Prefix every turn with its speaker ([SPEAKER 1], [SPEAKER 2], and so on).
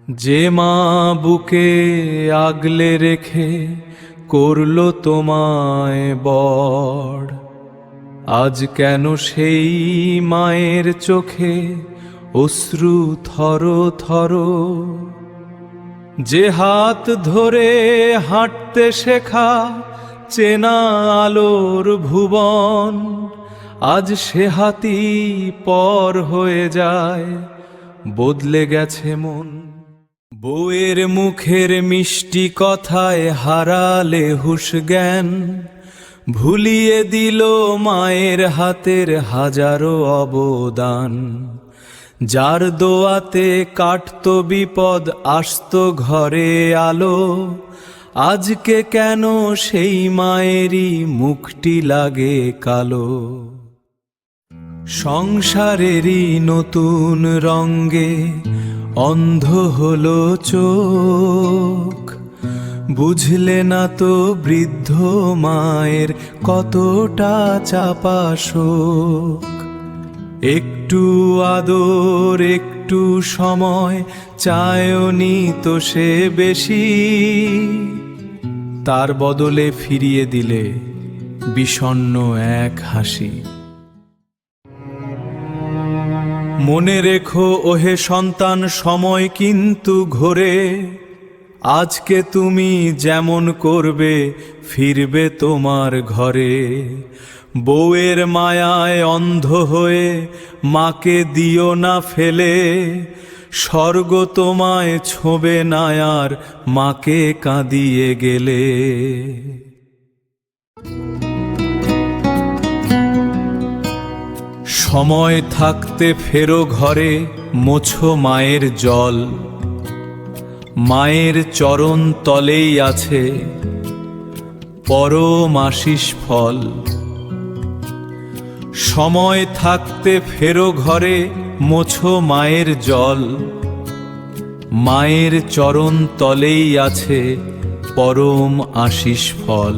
[SPEAKER 1] যে মা বুকে আগলে রেখে করলো তোমায় বড়, আজ কেন সেই মায়ের চোখে অশ্রু থর থর। যে হাত ধরে হাঁটতে শেখা চেনা আলোর ভুবন, আজ সে হাতি পর হয়ে যায়, বদলে গেছে মন। বউয়ের মুখের মিষ্টি কথায় হারালে হুঁশ জ্ঞান, ভুলিয়ে দিল মায়ের হাতের হাজারো অবদান। যার দোয়াতে কাটতো বিপদ, আসতো ঘরে আলো, আজকে কেন সেই মায়েরই মুখটি লাগে কালো। সংসারেরই নতুন রঙ্গে অন্ধ হলো চোখ, বুঝলে না তো বৃদ্ধ মায়ের কতটা চাপা শোক। একটু আদর একটু সময় চায়নি তো সে বেশি, তার বদলে ফিরিয়ে দিলে বিষণ্ণ এক হাসি। মনে রেখো ওহে সন্তান, সময় কিন্তু ঘোরে, আজকে তুমি যেমন করবে ফিরবে তোমার ঘরে। বউয়ের মায়ায় অন্ধ হয়ে মাকে দিও না ফেলে, স্বর্গ তোমায় ছোঁবে না আর মাকে কাঁদিয়ে গেলে। সময় থাকতে ফেরো ঘরে, মোছো মায়ের জল, মায়ের চরণ তলেই আছে পরম আশিস ফল। সময় থাকতে ফেরো ঘরে, মোছো মায়ের জল, মায়ের চরণ তলেই আছে পরম আশিস ফল।